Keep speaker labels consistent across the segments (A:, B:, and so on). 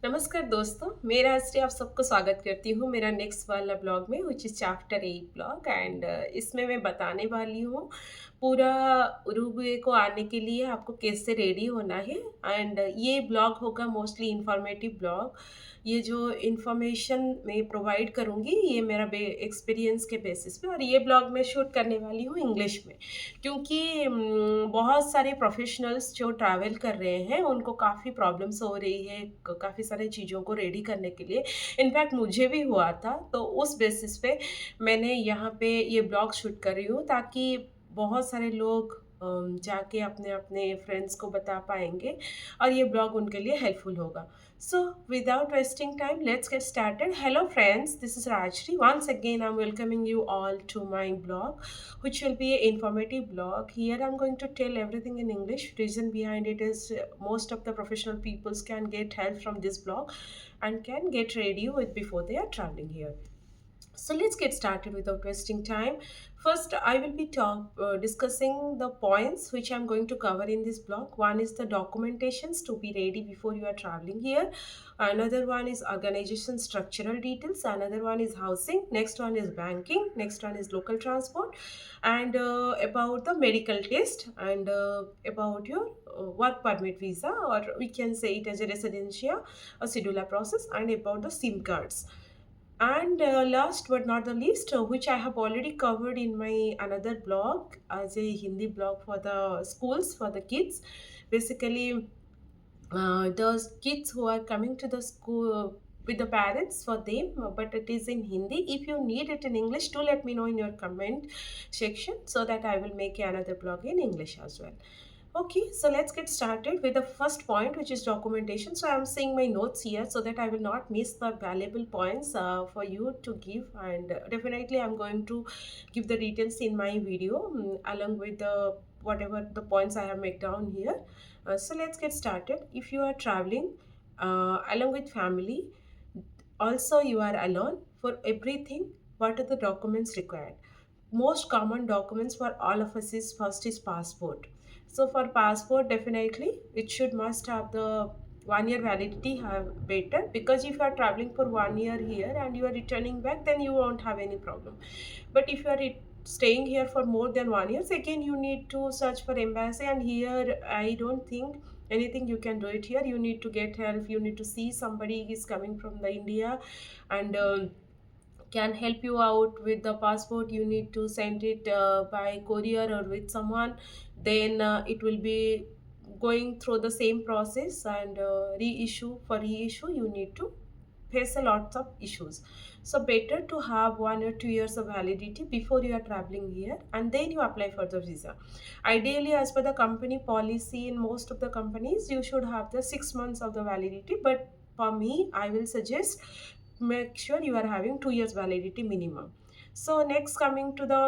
A: नमस्कार दोस्तों, मैं राजश्री आप सबको स्वागत करती हूँ मेरा नेक्स्ट वाला ब्लॉग में which is chapter 8 blog and इसमें मैं बताने वाली हूँ पूरा उरुग्वे को आने के लिए आपको कैसे रेडी होना है एंड ये ब्लॉग होगा मोस्टली इन्फॉर्मेटिव ब्लॉग। ये जो इन्फॉर्मेशन मैं प्रोवाइड करूँगी ये मेरा एक्सपीरियंस के बेसिस पे और ये ब्लॉग मैं शूट करने वाली हूँ इंग्लिश में क्योंकि बहुत सारे प्रोफेशनल्स जो ट्रैवल कर रहे हैं उनको काफ़ी प्रॉब्लम्स हो रही है काफ़ी सारी चीज़ों को रेडी करने के लिए। इनफैक्ट मुझे भी हुआ था तो उस बेसिस पे मैंने यहाँ पे ये ब्लॉग शूट कर रही हूँ ताकि बहुत सारे लोग जाके अपने अपने फ्रेंड्स को बता पाएंगे और ये ब्लॉग उनके लिए हेल्पफुल होगा। So, without wasting time, let's get started. Hello, friends. This is Rajshri. Once again, I'm welcoming you all to my blog, which will be an informative blog. Here, I'm going to tell everything in English. Reason behind it is most of the professional peoples can get help from this blog and can get ready with before they are traveling here. So let's get started without wasting time. First, I will be discussing the points which I'm going to cover in this blog. One is the documentations to be ready before you are traveling here. Another one is organization structural details. Another one is housing. Next one is banking. Next one is local transport. And about the medical test and about your work permit visa, or we can say it as a residencia, a cedula process, and about the SIM cards. And last but not the least, which I have already covered in my another blog as a Hindi blog for the schools for the kids. Basically, those kids who are coming to the school with the parents for them, but it is in Hindi. If you need it in English, do let me know in your comment section so that I will make another blog in English as well. Okay, so let's get started with the first point, which is documentation. So I'm seeing my notes here so that I will not miss the valuable points for you to give. And definitely, I'm going to give the details in my video along with the whatever the points I have made down here. So let's get started. If you are traveling along with family, also you are alone for everything. What are the documents required? Most common documents for all of us is first is passport. So for passport, definitely it should must have the 1 year validity have better, because if you are traveling for 1 year here and you are returning back, then you won't have any problem. But if you are staying here for more than 1 year, again you need to search for embassy, and here I don't think anything you can do it here. You need to get help, you need to see somebody is coming from the India and can help you out with the passport. You need to send it by courier or with someone, then it will be going through the same process, and reissue you need to face a lot of issues. So better to have 1 or 2 years of validity before you are traveling here, and then you apply for the visa. Ideally, as per the company policy, in most of the companies you should have the 6 months of the validity, but for me I will suggest make sure you are having 2 years validity minimum. So next, coming to the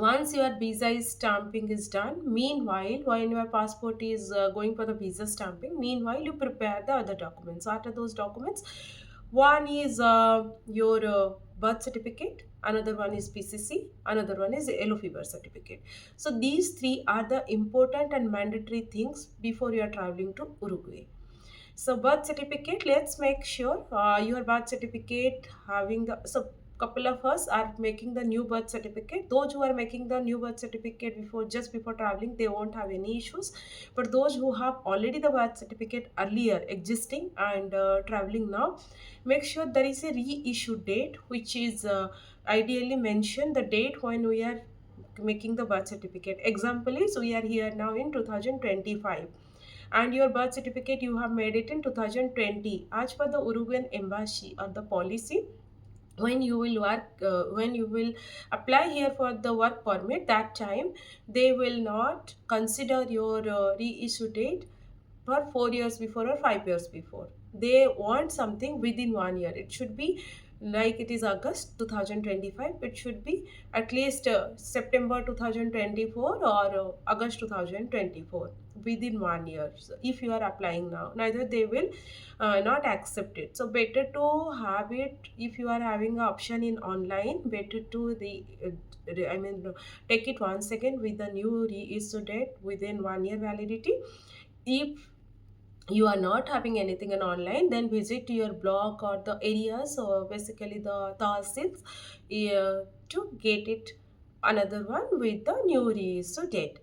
A: once your visa is stamping is done, meanwhile when your passport is going for the visa stamping, meanwhile you prepare the other documents. What are those documents? One is your birth certificate, another one is PCC, another one is yellow fever certificate. So these three are the important and mandatory things before you are traveling to Uruguay. So birth certificate, let's make sure your birth certificate having the, so couple of us are making the new birth certificate. Those who are making the new birth certificate before, just before traveling, they won't have any issues. But those who have already the birth certificate earlier existing and traveling now, make sure there is a reissue date, which is ideally mention the date when we are making the birth certificate. Example is we are here now in 2025 and your birth certificate you have made it in 2020. As per the Uruguayan embassy or the policy, when you will work when you will apply here for the work permit, that time they will not consider your reissue date for 4 years before or 5 years before. They want something within 1 year. It should be like it is August 2025. It should be at least September 2024 or August 2024, within 1 year. So if you are applying now, neither they will not accept it. So better to have it. If you are having an option in online, better to I mean take it once again with the new reissue date within 1 year validity. If you are not having anything in online, then visit your block or the areas, or basically the tahsils, to get it another one with the new reissue date.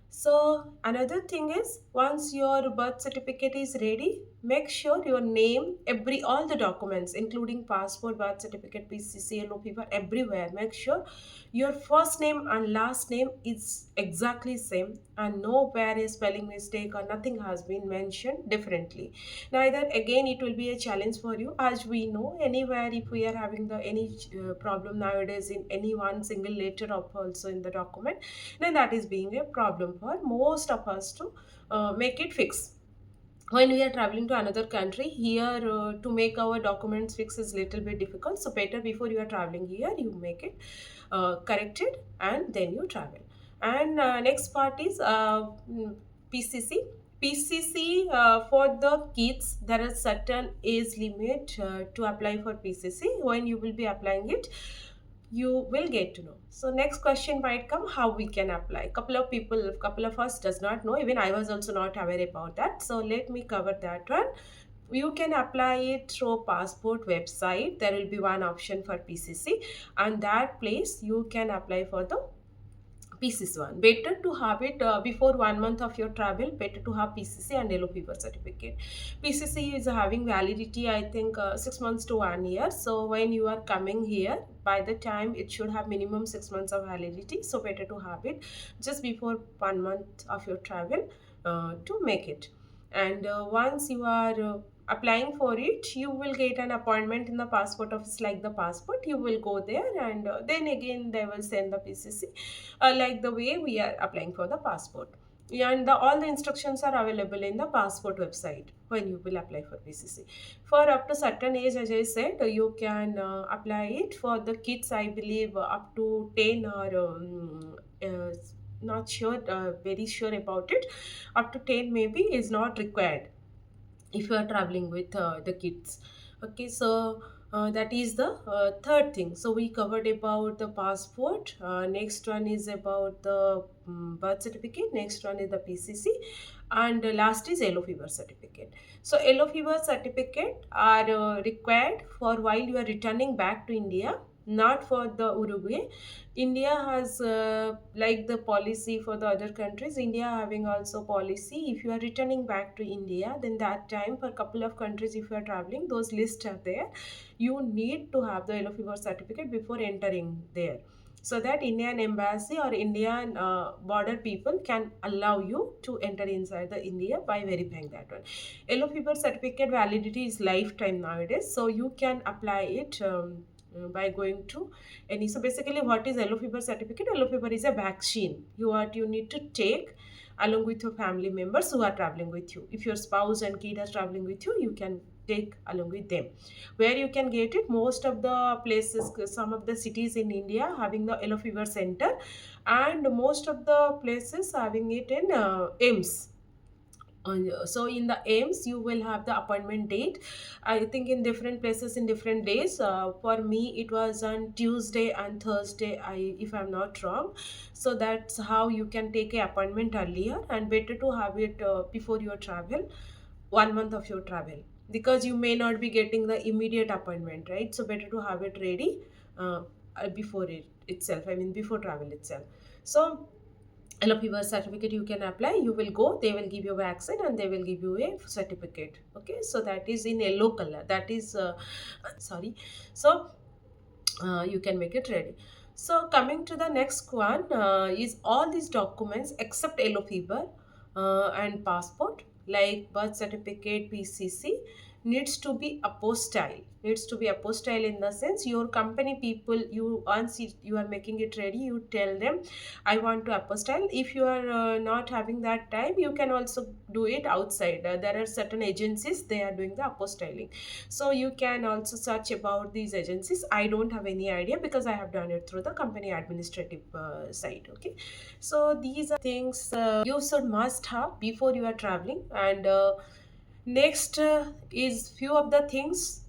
A: So another thing is, once your birth certificate is ready, make sure your name, every all the documents, including passport, birth certificate, PCC, yellow fever, everywhere. Make sure your first name and last name is exactly same, and nowhere a spelling mistake or nothing has been mentioned differently. Neither again it will be a challenge for you, as we know anywhere if we are having the any problem nowadays in any one single letter of also in the document, then that is being a problem for most of us to make it fix. When we are traveling to another country here, to make our documents fix is little bit difficult, so better before you are traveling here you make it corrected and then you travel. And next part is PCC. PCC, for the kids there is certain age limit to apply for PCC. When you will be applying it, you will get to know. So next question might come, how we can apply. Couple of us does not know, even I was also not aware about that, so let me cover that one. You can apply it through passport website. There will be one option for PCC, and that place you can apply for the PCC one. Better to have it before 1 month of your travel. Better to have PCC and yellow fever certificate. PCC is having validity, I think, 6 months to 1 year. So when you are coming here, by the time it should have minimum 6 months of validity. So better to have it just before 1 month of your travel to make it. And once you are applying for it, you will get an appointment in the passport office like the passport. You will go there, and then again they will send the PCC, like the way we are applying for the passport. And all the instructions are available in the passport website when you will apply for PCC. For up to certain age, as I said, you can apply it. For the kids, I believe up to 10 or not sure, very sure about it. Up to 10 maybe is not required if you are traveling with the kids. Okay, so that is the third thing. So we covered about the passport. Next one is about the birth certificate. Next one is the PCC, and last is yellow fever certificate. So yellow fever certificate are required for while you are returning back to India, not for the Uruguay. India has like the policy for the other countries. India having also policy. If you are returning back to India, then that time for a couple of countries, if you are traveling, those lists are there. You need to have the yellow fever certificate before entering there, so that Indian embassy or Indian border people can allow you to enter inside the India by verifying that one. Yellow fever certificate validity is lifetime nowadays, so you can apply it. By going to any. So basically, what is yellow fever certificate? Yellow fever is a vaccine you need to take along with your family members who are traveling with you. If your spouse and kid are traveling with you, you can take along with them. Where you can get it, most of the places, some of the cities in India having the yellow fever center, and most of the places having it in AIMS. So in the AIMS you will have the appointment date, I think in different places in different days. For me it was on Tuesday and Thursday, if I'm not wrong. So that's how you can take a appointment earlier, and better to have it before your travel, 1 month of your travel, because you may not be getting the immediate appointment, right? So better to have it ready before it itself, I mean before travel itself. So yellow fever certificate you can apply. You will go, they will give you a vaccine and they will give you a certificate. Okay, so that is in yellow color, that is sorry. So you can make it ready. So coming to the next one, is all these documents except yellow fever and passport, like birth certificate, PCC, needs to be apostille. Needs to be apostille in the sense, your company people, you once you are making it ready, you tell them I want to apostille. If you are not having that time, you can also do it outside. There are certain agencies, they are doing the apostilling. So you can also search about these agencies. I don't have any idea because I have done it through the company administrative site. Okay, so these are things you should must have before you are traveling. And next is few of the things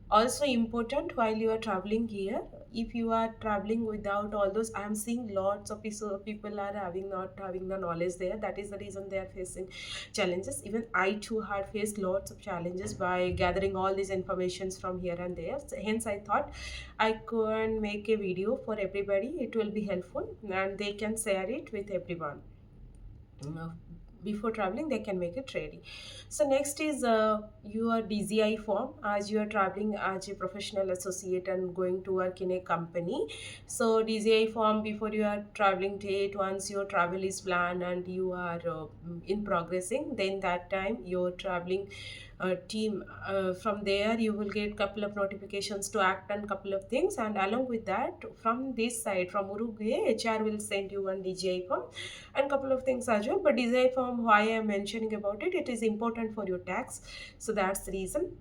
A: also important while you are traveling here. if you are traveling without all those, I am seeing lots of people are having not having the knowledge there. That is the reason they are facing challenges. Even I too had faced lots of challenges by gathering all these informations from here and there. So hence I thought I can make a video for everybody. It will be helpful and they can share it with everyone. uh, Before traveling they can make it ready. So next is your DZI form. As you are traveling as a professional associate and going to work in a company, so DZI form before your traveling date, once your travel is planned and you are in progressing, then that time your traveling team, from there you will get couple of notifications to act on couple of things, and along with that from this side, from Uruguay, HR will send you one DGI form and couple of things as well. But DGI form, why I am mentioning about it, it is important for your tax, so that's the reason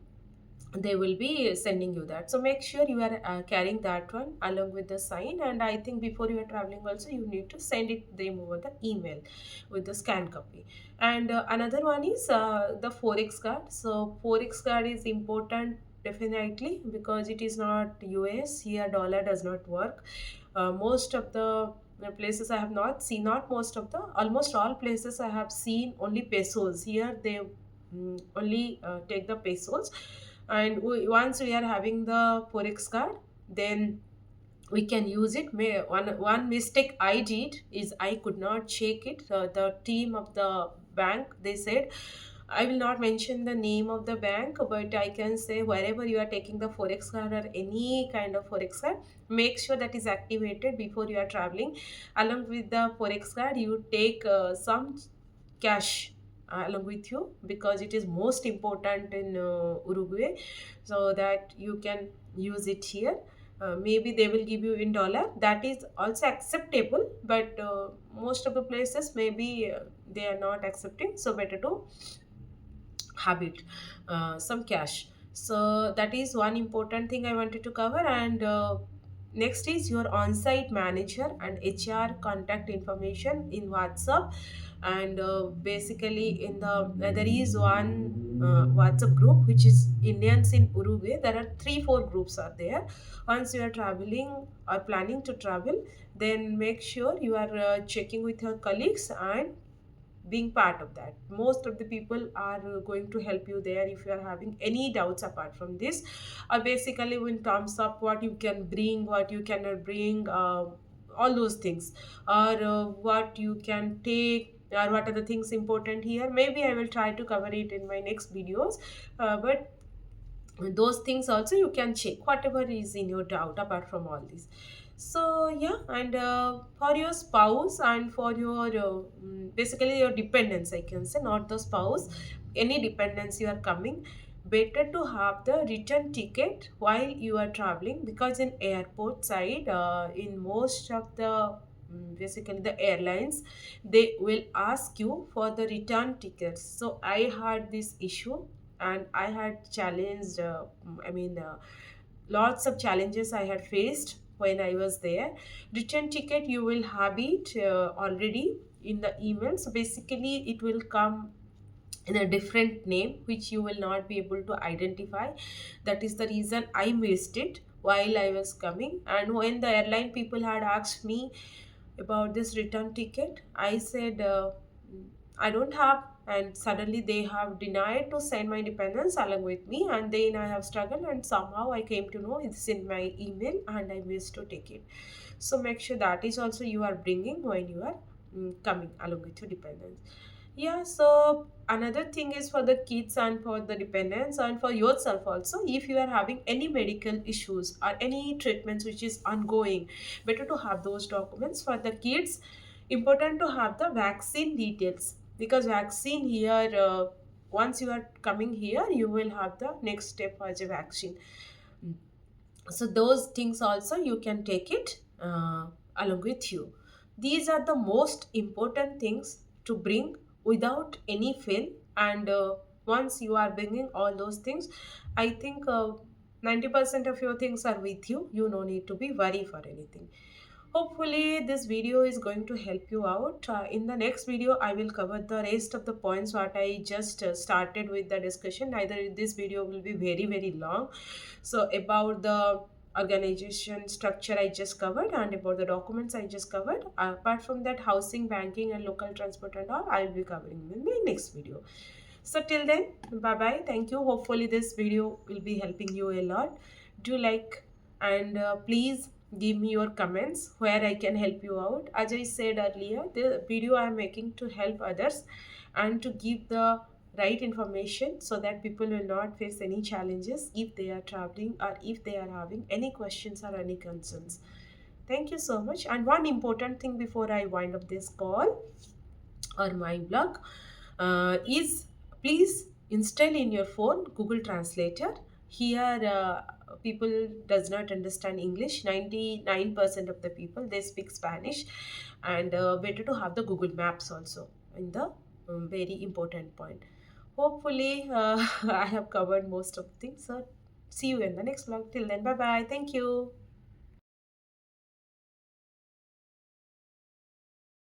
A: they will be sending you that. So make sure you are carrying that one along with the sign, and I think before you are traveling also you need to send it them over the email with the scan copy. And another one is the forex card. So forex card is important definitely, because it is not US, here dollar does not work. Most of the places I have not seen, not most of the, almost all places I have seen only pesos. Here they only take the pesos. And once we are having the forex card, then we can use it. One mistake I did is I could not check it. The team of the bank, they said, I will not mention the name of the bank, but I can say wherever you are taking the forex card or any kind of forex card, make sure that is activated before you are traveling. Along with the forex card, you take some cash along with you, because it is most important in Uruguay, so that you can use it here. Maybe they will give you in dollar, that is also acceptable, but most of the places maybe they are not accepting, so better to have it some cash. So that is one important thing I wanted to cover. And next is your on-site manager and HR contact information in WhatsApp. And basically in the there is one WhatsApp group which is Indians in Uruguay. There are 3 4 groups are there. Once you are traveling or planning to travel, then make sure you are checking with your colleagues and being part of that. Most of the people are going to help you there if you are having any doubts apart from this, or basically in terms of what you can bring, what you cannot bring, all those things, or what you can take, or what are the things important here. Maybe I will try to cover it in my next videos, but those things also you can check whatever is in your doubt apart from all this. So yeah. And for your spouse and for your basically your dependents, I can say, not the spouse, any dependents you are coming, better to have the return ticket while you are traveling, because in airport side, in most of the basically the airlines, they will ask you for the return tickets. So I had this issue and I had challenged, lots of challenges I had faced when I was there. Return ticket, you will have it already in the email. So basically it will come in a different name which you will not be able to identify. That is the reason I missed it while I was coming. And when the airline people had asked me about this return ticket, I said I don't have, and suddenly they have denied to send my dependents along with me, and then I have struggled, and somehow I came to know it's in my email and I missed to take it. So make sure that is also you are bringing when you are coming along with your dependents. Yeah, so another thing is for the kids and for the dependents and for yourself also. If you are having any medical issues or any treatments which is ongoing, better to have those documents. For the kids, important to have the vaccine details, because vaccine here, once you are coming here, you will have the next step as a vaccine. So those things also you can take it along with you. These are the most important things to bring without any fail. And once you are bringing all those things, I think 90% of your things are with you. You no need to be worried for anything. Hopefully this video is going to help you out. In the next video I will cover the rest of the points what I just started with the discussion. Either this video will be very long, so about the organization structure I just covered, and about the documents I just covered. Apart from that, housing, banking, and local transport and all, I will be covering in the next video. So till then, bye bye. Thank you. Hopefully, this video will be helping you a lot. Do like, and please give me your comments where I can help you out. As I said earlier, the video I am making to help others and to give the right information so that people will not face any challenges if they are traveling or if they are having any questions or any concerns. Thank you so much. And one important thing before I wind up this call or my blog is, please install in your phone Google Translator. Here people does not understand English. 99% of the people, they speak Spanish, and better to have the Google Maps also in the very important point. Hopefully I have covered most of the things. So see you in the next vlog. Till then, bye bye. Thank you.